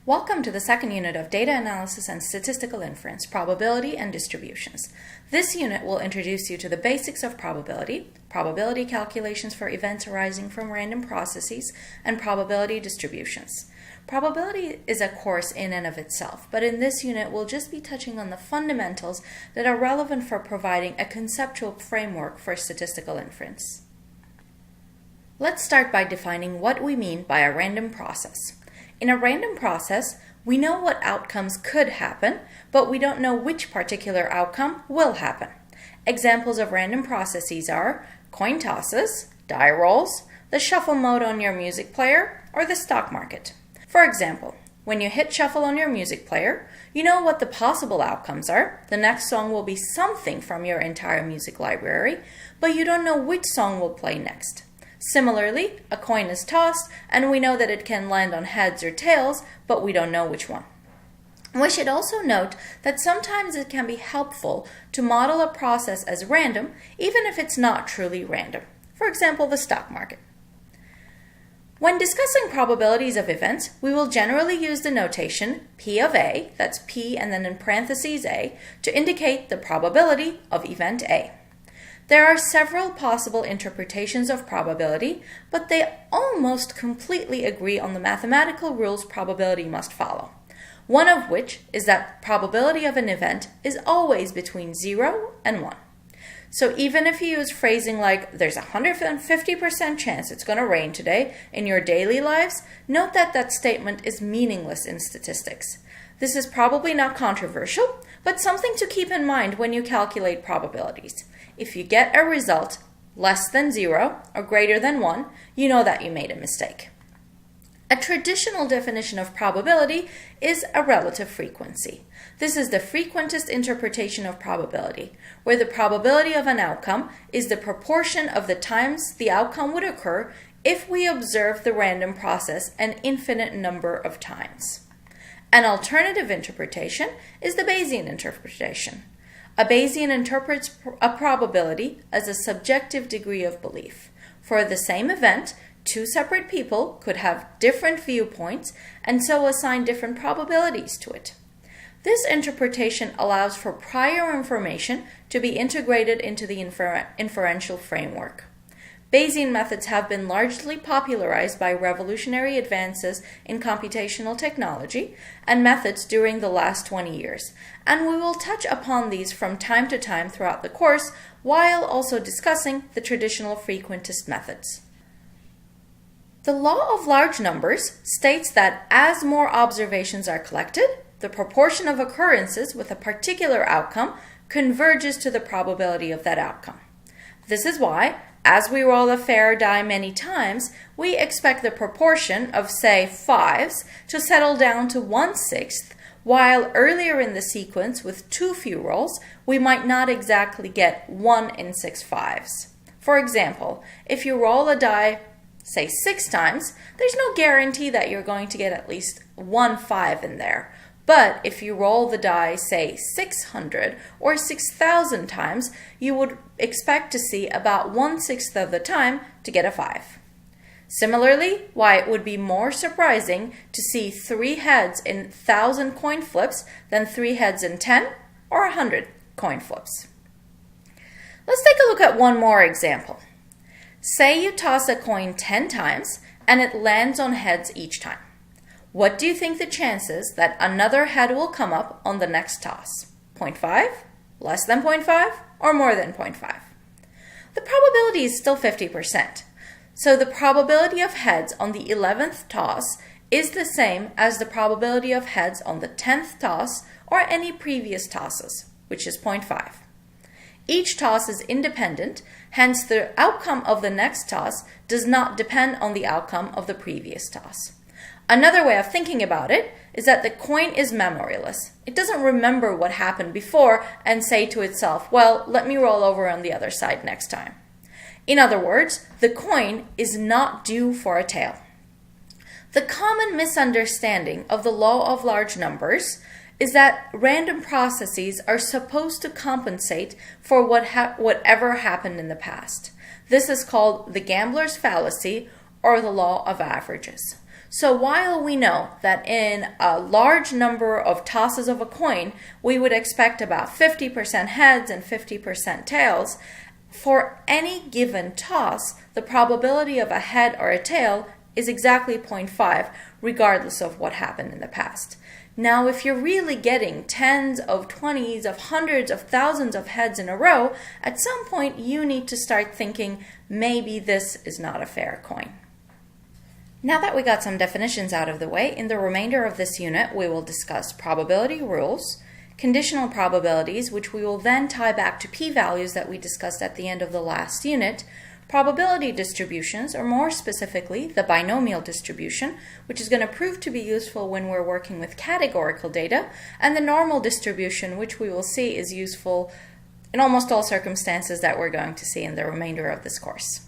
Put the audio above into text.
Welcome to the second unit of Data Analysis and Statistical Inference, Probability and Distributions. This unit will introduce you to the basics of probability, probability calculations for events arising from random processes, and probability distributions. Probability is a course in and of itself, but in this unit we'll just be touching on the fundamentals that are relevant for providing a conceptual framework for statistical inference. Let's start by defining what we mean by a random process. In a random process, we know what outcomes could happen, but we don't know which particular outcome will happen. Examples of random processes are coin tosses, die rolls, the shuffle mode on your music player, or the stock market. For example, when you hit shuffle on your music player, you know what the possible outcomes are. The next song will be something from your entire music library, but you don't know which song will play next. Similarly, a coin is tossed, and we know that it can land on heads or tails, but we don't know which one. We should also note that sometimes it can be helpful to model a process as random, even if it's not truly random. For example, the stock market. When discussing probabilities of events, we will generally use the notation P of A, that's P and then in parentheses A, to indicate the probability of event A. There are several possible interpretations of probability, but they almost completely agree on the mathematical rules probability must follow. One of which is that probability of an event is always between 0 and 1. So even if you use phrasing like, there's a 150% chance it's going to rain today in your daily lives, note that that statement is meaningless in statistics. This is probably not controversial, but something to keep in mind when you calculate probabilities. If you get a result less than 0 or greater than 1, you know that you made a mistake. A traditional definition of probability is a relative frequency. This is the frequentist interpretation of probability, where the probability of an outcome is the proportion of the times the outcome would occur if we observe the random process an infinite number of times. An alternative interpretation is the Bayesian interpretation. A Bayesian interprets a probability as a subjective degree of belief. For the same event, two separate people could have different viewpoints and so assign different probabilities to it. This interpretation allows for prior information to be integrated into the inferential framework. Bayesian methods have been largely popularized by revolutionary advances in computational technology and methods during the last 20 years, and we will touch upon these from time to time throughout the course while also discussing the traditional frequentist methods. The law of large numbers states that as more observations are collected, the proportion of occurrences with a particular outcome converges to the probability of that outcome. This is why, as we roll a fair die many times, we expect the proportion of, say, 5s to settle down to 1/6, while earlier in the sequence with too few rolls, we might not exactly get 1 in 6 5s. For example, if you roll a die, say 6 times, there's no guarantee that you're going to get at least 1 5 in there. But if you roll the die, say 600 or 6,000 times, you would expect to see about 1/6 of the time to get a 5. Similarly, why it would be more surprising to see 3 heads in 1,000 coin flips than 3 heads in 10 or 100 coin flips. Let's take a look at one more example. Say you toss a coin 10 times and it lands on heads each time. What do you think the chances that another head will come up on the next toss? 0.5, less than 0.5, or more than 0.5? The probability is still 50%. So the probability of heads on the 11th toss is the same as the probability of heads on the 10th toss or any previous tosses, which is 0.5. Each toss is independent, hence the outcome of the next toss does not depend on the outcome of the previous toss. Another way of thinking about it is that the coin is memoryless. It doesn't remember what happened before and say to itself, well, let me roll over on the other side next time. In other words, the coin is not due for a tail. The common misunderstanding of the law of large numbers is that random processes are supposed to compensate for whatever happened in the past. This is called the gambler's fallacy or the law of averages. So while we know that in a large number of tosses of a coin, we would expect about 50% heads and 50% tails, for any given toss, the probability of a head or a tail is exactly 0.5, regardless of what happened in the past. Now, if you're really getting tens of 20s of hundreds of thousands of heads in a row, at some point you need to start thinking maybe this is not a fair coin. Now that we got some definitions out of the way, in the remainder of this unit we will discuss probability rules, conditional probabilities, which we will then tie back to p-values that we discussed at the end of the last unit, probability distributions, or more specifically, the binomial distribution, which is going to prove to be useful when we're working with categorical data, and the normal distribution, which we will see is useful in almost all circumstances that we're going to see in the remainder of this course.